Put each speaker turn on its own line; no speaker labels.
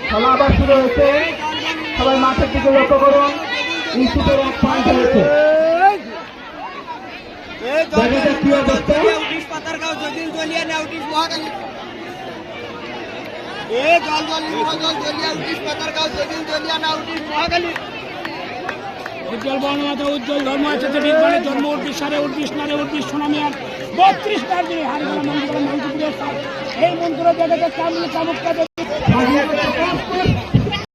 খেলা আবার শুরু হয়েছে। সবাই মাঠের দিকে লক্ষ্য করুন। ইনস্টিটিউটের এক পয়েন্ট হয়েছে। কি অবস্থা?
উজ্জ্বল বর্ণমাতা উজ্জ্বল ধর্ম আছে জন্ম 29 সালে 29 নারে 29 সোনামিয়ার 32 বার ধরে হারিগলা মন্দির মন্ত্রপুরের এই মন্ত্র দেখে কামুক